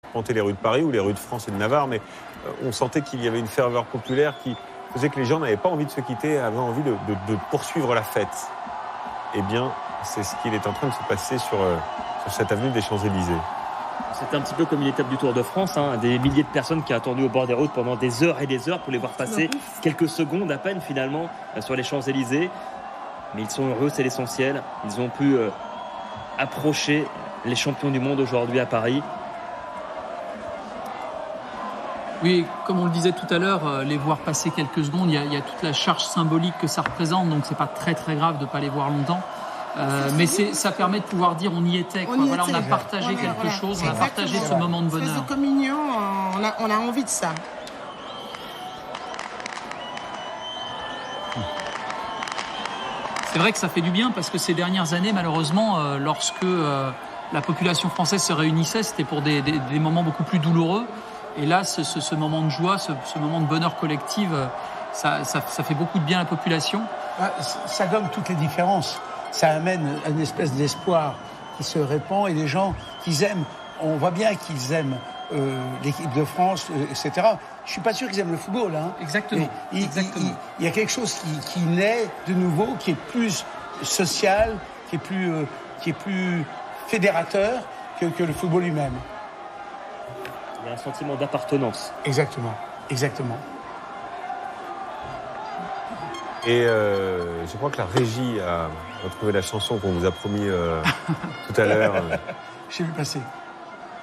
arpenter les rues de Paris ou les rues de France et de Navarre, mais on sentait qu'il y avait une ferveur populaire qui faisait que les gens n'avaient pas envie de se quitter, avaient envie de poursuivre la fête. Eh bien, c'est ce qu'il est en train de se passer sur cette avenue des Champs-Élysées. C'est un petit peu comme une étape du Tour de France, hein, des milliers de personnes qui ont attendu au bord des routes pendant des heures et des heures pour les voir passer quelques secondes à peine finalement sur les Champs-Élysées. Mais ils sont heureux, c'est l'essentiel. Ils ont pu approcher les champions du monde aujourd'hui à Paris. Oui, comme on le disait tout à l'heure, les voir passer quelques secondes, il y a toute la charge symbolique que ça représente, donc c'est pas très très grave de pas les voir longtemps. Mais ça permet de pouvoir dire on y était. Quoi. On a partagé quelque chose, on a partagé ce moment de bonheur. Phase de communion, on a envie de ça. C'est vrai que ça fait du bien parce que ces dernières années, malheureusement, lorsque la population française se réunissait, c'était pour des moments beaucoup plus douloureux. Et là, ce moment de joie, ce moment de bonheur collectif, ça fait beaucoup de bien à la population. Ça gomme toutes les différences. Ça amène une espèce d'espoir qui se répand et les gens qu'ils aiment, on voit bien qu'ils aiment l'équipe de France, etc. Je suis pas sûr qu'ils aiment le football. Hein. Exactement. Il y a quelque chose qui naît de nouveau, qui est plus social, qui est plus fédérateur que le football lui-même. Il y a un sentiment d'appartenance. Exactement. Et je crois que la régie a retrouvé la chanson qu'on vous a promis tout à l'heure. J'ai vu passer.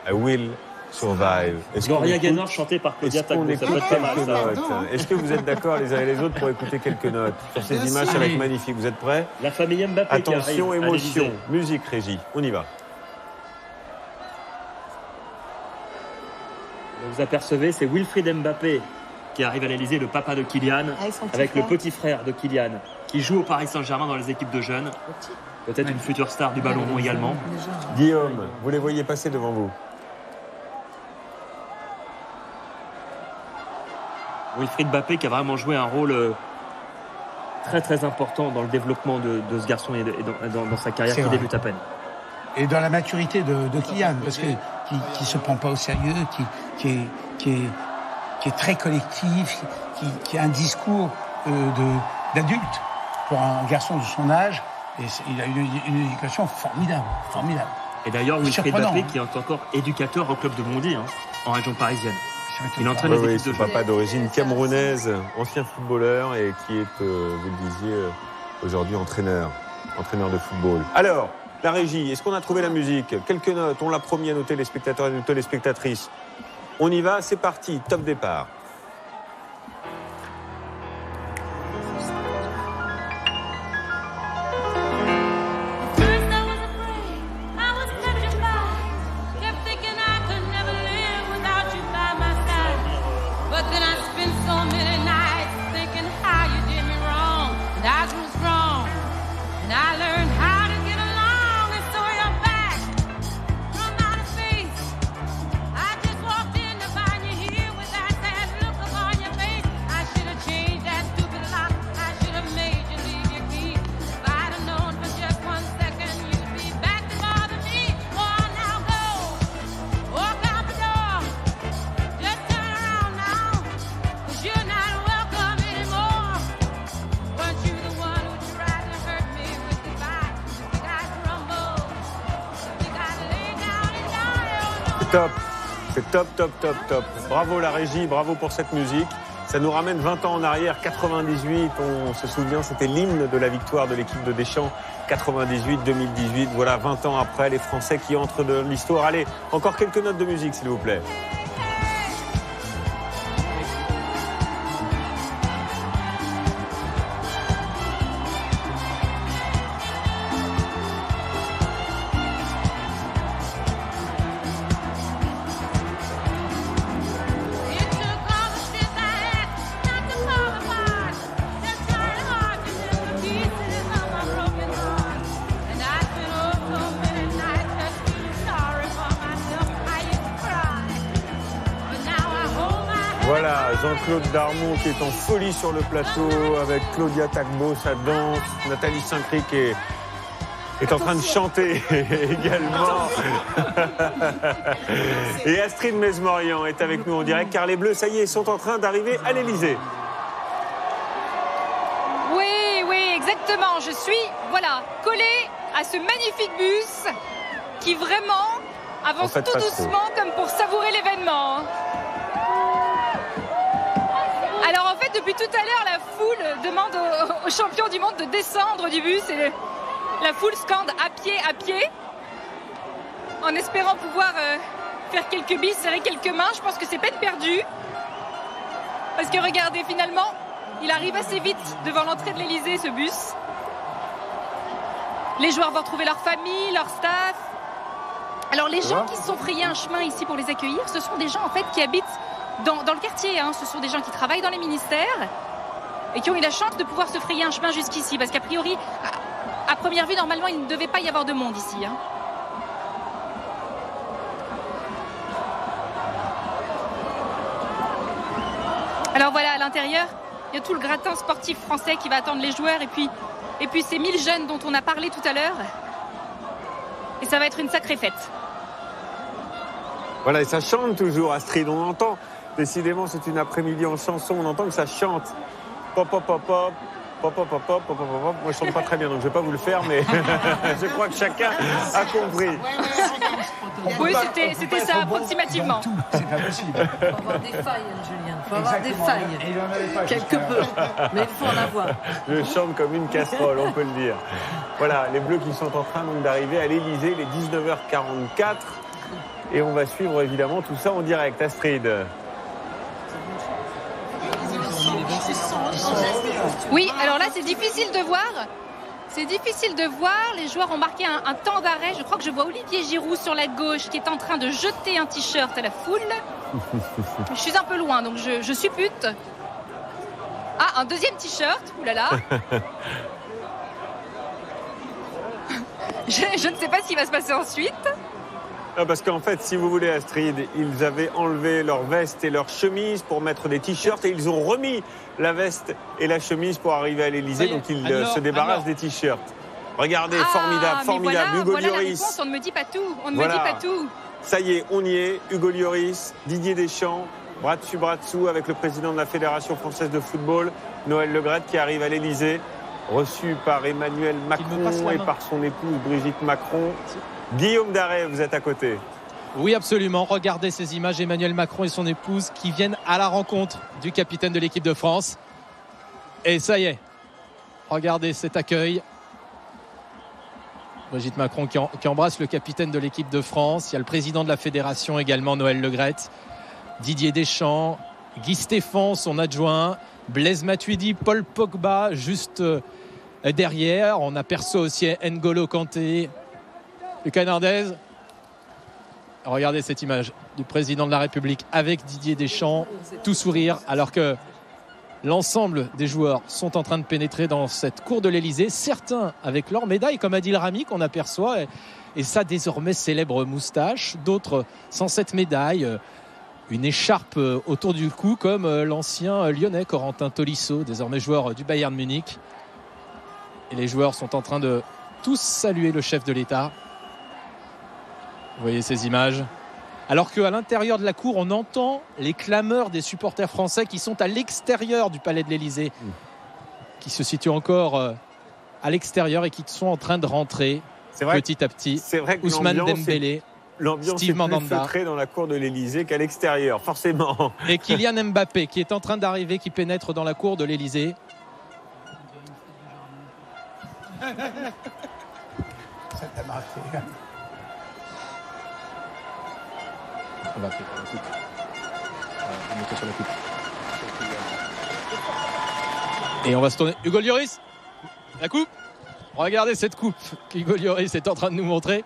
I Will Survive. Gloria Gaynor chantée par Claudia Tagbo. Ça peut être pas mal, ça. Est-ce que vous êtes d'accord les uns et les autres pour écouter quelques notes sur ces images? Ça va être magnifique. Vous êtes prêts? La famille Mbappé. Attention, émotion, musique, régie. On y va. Vous apercevez, c'est Wilfried Mbappé qui arrive à l'Élysée, le papa de Kylian, avec le petit frère de Kylian, qui joue au Paris Saint-Germain dans les équipes de jeunes. Peut-être une future star du ballon rond également. Guillaume, vous les voyez passer devant vous? Wilfried Mbappé qui a vraiment joué un rôle très très important dans le développement de ce garçon et dans sa carrière qui débute à peine. Et dans la maturité de Kylian, parce que qui se prend pas au sérieux, qui est très collectif, qui a un discours d'adulte pour un garçon de son âge, et il a une éducation formidable. Et d'ailleurs, Wilfried Mbappé qui est encore éducateur au club de Bondy, en région parisienne. Il entraîne les équipes de jeunes. Papa d'origine camerounaise, ancien footballeur et qui est, vous le disiez, aujourd'hui entraîneur de football. Alors, la régie, est-ce qu'on a trouvé la musique? Quelques notes, on l'a promis à nos téléspectateurs et nos téléspectatrices. On y va, c'est parti, top départ. Top, c'est top. Bravo la régie, bravo pour cette musique. Ça nous ramène 20 ans en arrière, 98, on se souvient, c'était l'hymne de la victoire de l'équipe de Deschamps, 98-2018. Voilà, 20 ans après, les Français qui entrent dans l'histoire. Allez, encore quelques notes de musique, s'il vous plaît. Voilà, Jean-Claude Darmon qui est en folie sur le plateau avec Claudia Tagbo, sa danse, Nathalie Saint-Cric est en train de chanter également. Et Astrid Mesmorian est avec nous en direct car les Bleus, ça y est, sont en train d'arriver à l'Elysée. Oui, exactement. Je suis, collée à ce magnifique bus qui vraiment avance tout doucement comme pour savourer l'événement. Alors en fait, depuis tout à l'heure, la foule demande aux champions du monde de descendre du bus et la foule scande à pied, en espérant pouvoir faire quelques bis, serrer quelques mains. Je pense que c'est peine perdue. Parce que regardez, finalement, il arrive assez vite devant l'entrée de l'Elysée, ce bus. Les joueurs vont retrouver leur famille, leur staff. Alors les gens qui se sont frayés un chemin ici pour les accueillir, ce sont des gens en fait qui habitent dans le quartier. Ce sont des gens qui travaillent dans les ministères et qui ont eu la chance de pouvoir se frayer un chemin jusqu'ici. Parce qu'a priori, à première vue, normalement, il ne devait pas y avoir de monde ici. Alors voilà, à l'intérieur, il y a tout le gratin sportif français qui va attendre les joueurs et puis ces 1000 jeunes dont on a parlé tout à l'heure. Et ça va être une sacrée fête. Voilà, et ça chante toujours, Astrid, on entend. Décidément, c'est une après-midi en chanson, on entend que ça chante. Pop, pop, pop, pop. Pop, pop, pop, pop, pop, pop, pop. Moi, je chante pas très bien, donc je vais pas vous le faire, mais je crois que chacun a compris. Oui, c'était ça approximativement. C'est pas possible. Il faut avoir des failles, Julien. Il faut avoir des failles. Quelque peu. Mais il faut en avoir. Je chante comme une casserole, on peut le dire. Voilà, les Bleus qui sont en train donc d'arriver à l'Elysée, les 19h44. Et on va suivre évidemment tout ça en direct. Astrid. Oui, alors là, c'est difficile de voir. C'est difficile de voir. Les joueurs ont marqué un temps d'arrêt. Je crois que je vois Olivier Giroud sur la gauche qui est en train de jeter un t-shirt à la foule. Je suis un peu loin, donc je suppute. Ah, un deuxième t-shirt. Ouh là là. Je ne sais pas ce qui va se passer ensuite. Non, parce qu'en fait, si vous voulez, Astrid, ils avaient enlevé leur veste et leur chemise pour mettre des t-shirts et ils ont remis la veste et la chemise pour arriver à l'Elysée. Donc ils se débarrassent des t-shirts. Regardez, formidable. Voilà, Hugo voilà Lloris. la réponse, on ne me dit pas tout. On ne me dit pas tout. Ça y est, on y est. Hugo Lloris, Didier Deschamps, bras dessous avec le président de la Fédération française de football, Noël Le Graët, qui arrive à l'Elysée, reçu par Emmanuel Macron et par son épouse Brigitte Macron. Guillaume Darey, vous êtes à côté. Oui, absolument. Regardez ces images, Emmanuel Macron et son épouse qui viennent à la rencontre du capitaine de l'équipe de France. Et ça y est, regardez cet accueil. Brigitte Macron qui embrasse le capitaine de l'équipe de France. Il y a le président de la fédération également, Noël Le Graët, Didier Deschamps, Guy Stéphane, son adjoint, Blaise Matuidi, Paul Pogba, juste derrière. On aperçoit aussi N'Golo Kanté, Lucas Hernandez. Regardez cette image du président de la République avec Didier Deschamps, tout sourire, alors que l'ensemble des joueurs sont en train de pénétrer dans cette cour de l'Elysée. Certains avec leur médaille, comme Adil Rami qu'on aperçoit, et sa désormais célèbre moustache. D'autres sans cette médaille, une écharpe autour du cou, comme l'ancien lyonnais Corentin Tolisso, désormais joueur du Bayern Munich. Et les joueurs sont en train de tous saluer le chef de l'État. Vous voyez ces images. Alors qu'à l'intérieur de la cour, on entend les clameurs des supporters français qui sont à l'extérieur du palais de l'Elysée, qui se situent encore à l'extérieur et qui sont en train de rentrer petit à petit. C'est vrai que Ousmane Dembélé, l'ambiance Steve est plus Mandanda, feutrée dans la cour de l'Elysée qu'à l'extérieur, forcément. et Kylian Mbappé qui est en train d'arriver, qui pénètre dans la cour de l'Elysée. Ça t'a marqué. On va appeler pour la coupe. On va monter sur la coupe. Et on va se tourner. Hugo Lloris, la coupe. Regardez cette coupe qu'Hugo Lloris est en train de nous montrer.